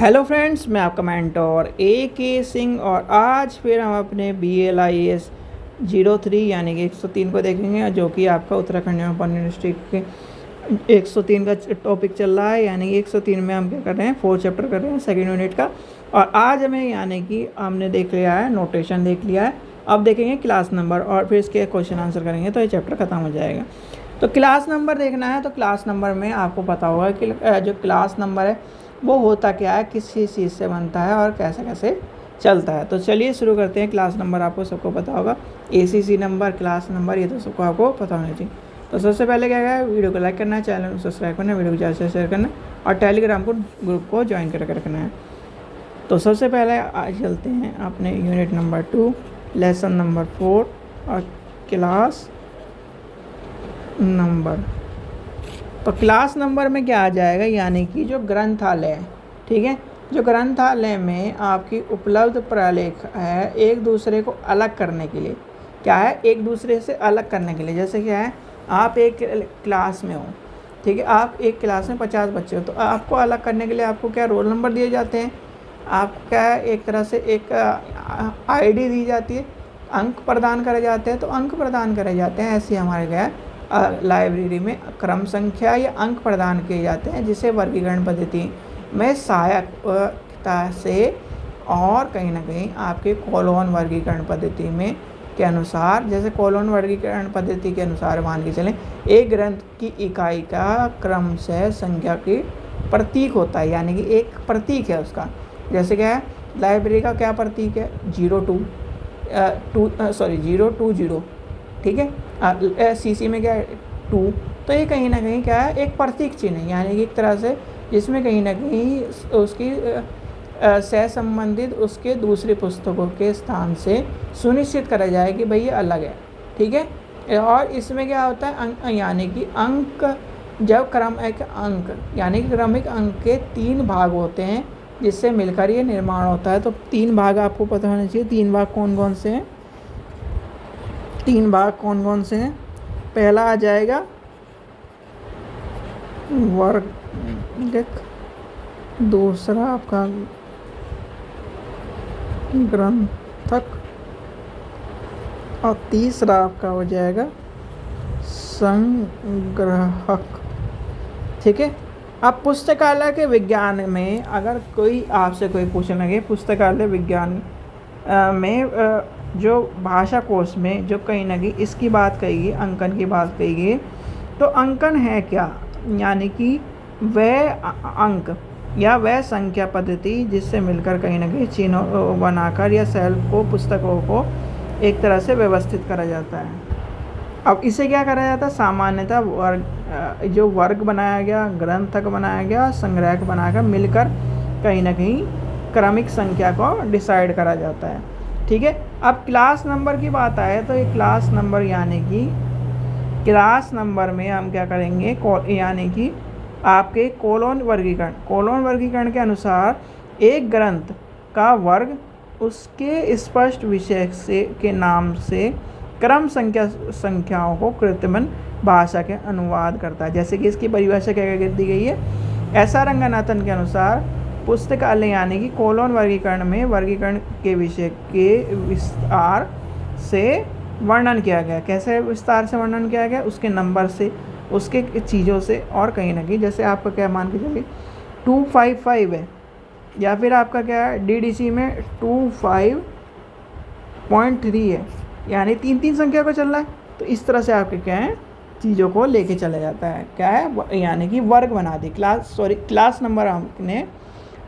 Hello friends, मैं आपका mentor A.K. Singh और आज फिर हम अपने BLIS 03 यानी कि 103 को देखेंगे, जो कि आपका उत्तराखंड यूनिवर्सिटी के 103 का टॉपिक चल रहा है। यानी कि 103 में हम क्या कर रहे हैं, 4 चैप्टर कर रहे हैं सेकेंड यूनिट का। और आज हमें यानी कि हमने देख लिया है, नोटेशन देख लिया है, अब देखेंगे क्लास नंबर और फिर इसके क्वेश्चन आंसर करेंगे तो ये चैप्टर ख़त्म हो जाएगा। तो क्लास नंबर देखना है तो क्लास नंबर में आपको पता होगा कि जो क्लास नंबर है वो होता क्या है, किस चीज़ से बनता है और कैसे कैसे चलता है। तो चलिए शुरू करते हैं। क्लास नंबर आपको सबको पता होगा, ACC नंबर, क्लास नंबर, ये तो सबको आपको पता होना चाहिए। तो सबसे पहले क्या है, वीडियो को लाइक करना है, चैनल को सब्सक्राइब करना है, वीडियो को ज़्यादा से शेयर करना है और टेलीग्राम को ग्रुप को ज्वाइन करके रखना है। तो सबसे पहले आज चलते हैं अपने यूनिट नंबर 2 लेसन नंबर 4 और क्लास नंबर। तो क्लास नंबर में क्या आ जाएगा, यानी कि जो ग्रंथालय है, ठीक है, जो ग्रंथालय में आपकी उपलब्ध प्रलेख है एक दूसरे को अलग करने के लिए, क्या है, एक दूसरे से अलग करने के लिए। जैसे क्या है, आप एक क्लास में हो, ठीक है, आप एक क्लास में 50 बच्चे हो, तो आपको अलग करने के लिए आपको क्या रोल नंबर दिए जाते हैं, आपको क्या है, एक तरह से एक ID दी जाती है, अंक प्रदान करे जाते हैं। तो अंक प्रदान करे जाते हैं, ऐसे हमारे क्या है लाइब्रेरी में क्रम संख्या या अंक प्रदान किए जाते हैं, जिसे वर्गीकरण पद्धति में सहायकता से और कहीं ना कहीं आपके कॉलोन वर्गीकरण पद्धति में के अनुसार, जैसे कॉलोन वर्गीकरण पद्धति के अनुसार मान के चलें, एक ग्रंथ की इकाई का क्रम से संख्या की प्रतीक होता है, यानी कि एक प्रतीक है उसका। जैसे क्या है, लाइब्रेरी का क्या प्रतीक है, 020, ठीक है, CC में क्या है 2। तो ये कहीं ना कहीं क्या है, एक प्रतीक चिन्ह है, यानी कि एक तरह से जिसमें कहीं ना कहीं उसकी से संबंधित उसके दूसरी पुस्तकों के स्थान से सुनिश्चित करा जाए कि भाई ये अलग है, ठीक है। और इसमें क्या होता है, यानी कि अंक, जब क्रमिक अंक यानी कि क्रमिक अंक के 3 भाग होते हैं जिससे मिलकर ये निर्माण होता है। तो 3 भाग आपको पता होना चाहिए। 3 भाग कौन कौन से हैं, 3 भाग कौन कौन से हैं। पहला आ जाएगा वर्ग, दूसरा आपका ग्रंथक और तीसरा आपका हो जाएगा संग्रहक, ठीक है। अब पुस्तकालय के विज्ञान में अगर कोई आपसे कोई पूछने लगे, पुस्तकालय विज्ञान में जो भाषा कोश में जो कहीं ना कहीं इसकी बात कही गई, अंकन की बात कही गई, तो अंकन है क्या, यानी कि वह अंक या वह संख्या पद्धति जिससे मिलकर कहीं ना कहीं चिन्हों बनाकर या सेल्फ को, पुस्तकों को एक तरह से व्यवस्थित करा जाता है। अब इसे क्या करा जाता है, सामान्यतः वर्ग, जो वर्ग बनाया गया, ग्रंथक बनाया गया, संग्रहक बनाकर मिलकर कहीं ना कहीं क्रमिक संख्या को डिसाइड करा जाता है, ठीक है। अब क्लास नंबर की बात आए तो ये क्लास नंबर, यानी कि क्लास नंबर में हम क्या करेंगे, यानी कि आपके कॉलोन वर्गीकरण के अनुसार एक ग्रंथ का वर्ग उसके स्पष्ट विषय से के नाम से क्रम संख्याओं को कृत्रिम भाषा के अनुवाद करता है। जैसे कि इसकी परिभाषा क्या दी गई है, ऐसा रंगनाथन के अनुसार पुस्तकालय यानी कि कॉलोन वर्गीकरण में वर्गीकरण के विषय के विस्तार से वर्णन किया गया। कैसे विस्तार से वर्णन किया गया, उसके नंबर से, उसके चीज़ों से, और कहीं ना कहीं जैसे आपका क्या मान के चलिए 255 है, या फिर आपका क्या है DDC में 25.3 है, यानी 3 संख्या को चल रहा है। तो इस तरह से आपके क्या है, चीज़ों को लेके चला जाता है, क्या है, यानी कि वर्ग बना दी, क्लास नंबर हमने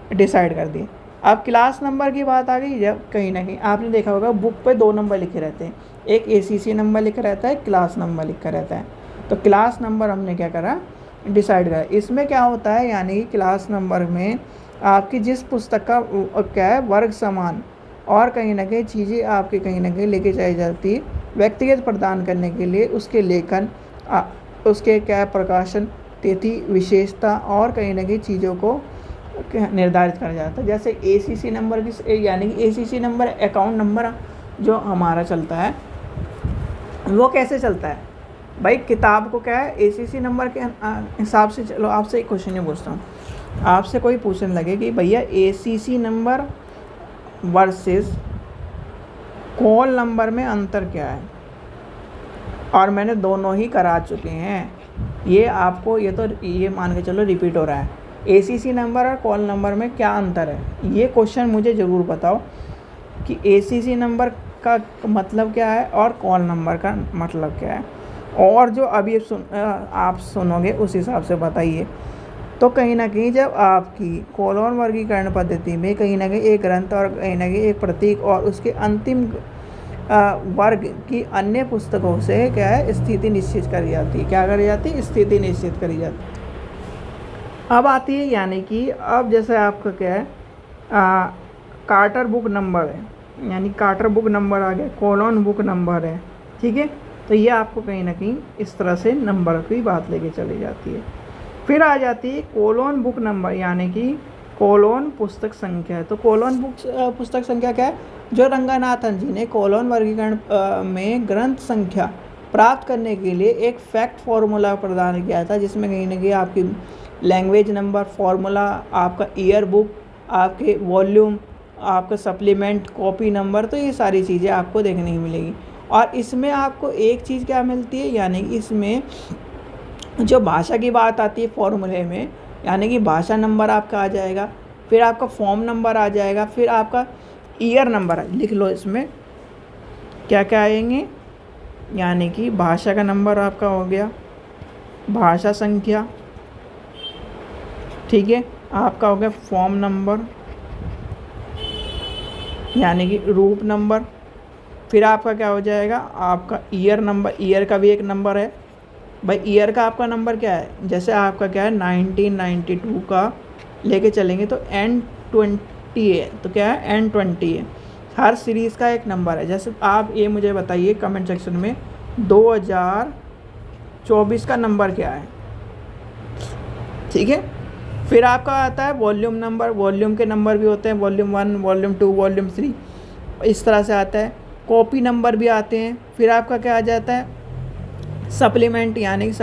डिसाइड कर दिए। अब क्लास नंबर की बात आ गई, जब कहीं ना कहीं आपने देखा होगा बुक पे 2 नंबर लिखे रहते हैं, एक ACC नंबर लिखा रहता है, क्लास नंबर लिखा रहता है। तो क्लास नंबर हमने क्या करा, डिसाइड करा। इसमें क्या होता है, यानी कि क्लास नंबर में आपकी जिस पुस्तक का क्या है वर्ग समान और कहीं ना कहीं चीज़ें आपके कहीं ना कहीं लेके जाई जाती है व्यक्तिगत प्रदान करने के लिए, उसके लेखन, उसके क्या प्रकाशन तिथि, विशेषता और कहीं ना कहीं चीज़ों को निर्धारित करा जाता है। जैसे ACC नंबर की, यानी कि ACC नंबर अकाउंट नंबर जो हमारा चलता है, वो कैसे चलता है, भाई किताब को क्या है एसीसी नंबर के हिसाब से। चलो आपसे एक क्वेश्चन ये पूछता हूँ, आपसे कोई पूछने लगे कि भैया ACC number versus call number में अंतर क्या है, और मैंने दोनों ही करा चुके हैं, ये आपको ये मान के चलो रिपीट हो रहा है। एसीसी नंबर और कॉल नंबर में क्या अंतर है, ये क्वेश्चन मुझे ज़रूर बताओ कि एसीसी नंबर का मतलब क्या है और कॉल नंबर का मतलब क्या है, और जो अभी आप सुनोगे उस हिसाब से बताइए। तो कहीं ना कहीं जब आपकी कोलोन वर्गीकरण पद्धति में कहीं ना कहीं एक ग्रंथ और कहीं ना कहीं एक प्रतीक और उसके अंतिम वर्ग की अन्य पुस्तकों से क्या है स्थिति निश्चित करी जाती है। क्या करी जाती है? स्थिति निश्चित करी जाती है। अब आती है यानी कि अब जैसे आपका क्या है कार्टर बुक नंबर है, यानी कार्टर बुक नंबर आ गया, कोलोन बुक नंबर है, ठीक है। तो ये आपको कहीं ना कहीं इस तरह से नंबर की बात लेके चली जाती है। फिर आ जाती है कोलोन बुक नंबर, यानी कि कोलोन पुस्तक संख्या है। तो कोलोन पुस्तक संख्या क्या है? जो रंगनाथन जी ने कोलोन वर्गीकरण में ग्रंथ संख्या प्राप्त करने के लिए एक फैक्ट फार्मूला प्रदान किया था, जिसमें कहीं ना कहीं आपकी लैंग्वेज नंबर फार्मूला, आपका ईयर बुक, आपके वॉल्यूम, आपका सप्लीमेंट, कॉपी नंबर, तो ये सारी चीज़ें आपको देखने की मिलेगी। और इसमें आपको एक चीज़ क्या मिलती है, यानी कि इसमें जो भाषा की बात आती है फॉर्मूले में, यानी कि भाषा नंबर आपका आ जाएगा, फिर आपका फॉर्म नंबर आ जाएगा, फिर आपका ईयर नंबर लिख लो। इसमें क्या क्या आएंगे, यानी कि भाषा का नंबर आपका हो गया, भाषा संख्या, ठीक है, आपका हो गया फॉर्म नंबर यानी कि रूप नंबर, फिर आपका क्या हो जाएगा आपका ईयर नंबर, ईयर का भी एक नंबर है भाई। ईयर का आपका नंबर क्या है, जैसे आपका क्या है 1992 का लेके चलेंगे तो N20 है, तो क्या है N20 है। हर सीरीज़ का एक नंबर है। जैसे आप ये मुझे बताइए कमेंट सेक्शन में 2024 का नंबर क्या है, ठीक है। फिर आपका आता है वॉल्यूम नंबर, वॉल्यूम के नंबर भी होते हैं, वॉल्यूम 1, वॉल्यूम 2, वॉल्यूम 3, इस तरह से आता है। कॉपी नंबर भी आते हैं। फिर आपका क्या आ जाता है सप्लीमेंट, यानी कि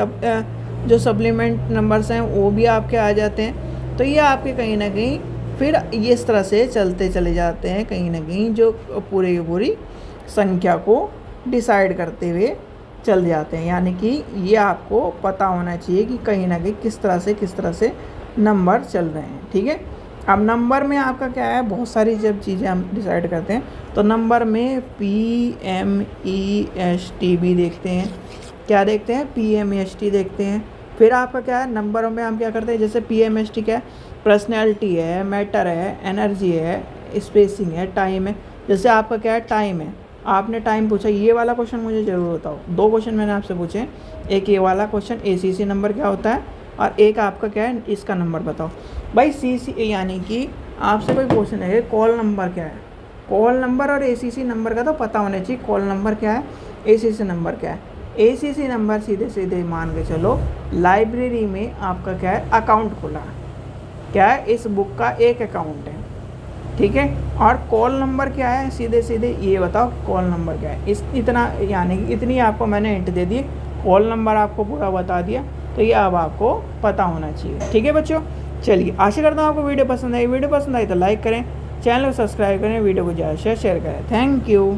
जो सप्लीमेंट नंबर्स हैं वो भी आपके आ जाते हैं। तो ये आपके कहीं ना कहीं फिर ये इस तरह से चलते चले जाते हैं, कहीं ना कहीं जो पूरे की पूरी संख्या को डिसाइड करते हुए चल जाते हैं। यानी कि ये आपको पता होना चाहिए कि कहीं ना कहीं किस तरह से नंबर चल रहे हैं, ठीक है। अब नंबर में आपका क्या है, बहुत सारी जब चीज़ें हम डिसाइड करते हैं तो नंबर में PMEST भी देखते हैं। क्या देखते हैं? PMEST देखते हैं। फिर आपका क्या है नंबरों में हम क्या करते हैं, जैसे PMEST क्या है, पर्सनैलिटी है, मैटर है, एनर्जी है, स्पेसिंग है, टाइम है। जैसे आपका क्या है टाइम है, आपने टाइम पूछा, ये वाला क्वेश्चन मुझे ज़रूर बताओ। 2 क्वेश्चन मैंने आपसे पूछे, एक ये वाला क्वेश्चन ACC नंबर क्या होता है, और एक आपका क्या है इसका नंबर बताओ भाई। CC यानी कि आपसे कोई क्वेश्चन है कॉल नंबर क्या है, कॉल नंबर और ACC नंबर का तो पता होना चाहिए, कॉल नंबर क्या है, ACC नंबर क्या है। ACC नंबर सीधे सीधे मान के चलो लाइब्रेरी में आपका क्या है अकाउंट खुला, क्या है इस बुक का एक अकाउंट है, ठीक है। और कॉल नंबर क्या है, सीधे सीधे ये बताओ कॉल नंबर क्या है। इतना यानी कि इतनी आपको मैंने हिंट दे दी, कॉल नंबर आपको पूरा बता दिया, तो ये अब आपको पता होना चाहिए, ठीक है बच्चों। चलिए आशा करता हूँ आपको वीडियो पसंद आई। वीडियो पसंद आई तो लाइक करें, चैनल को सब्सक्राइब करें, वीडियो को ज़्यादा शेयर करें। Thank you.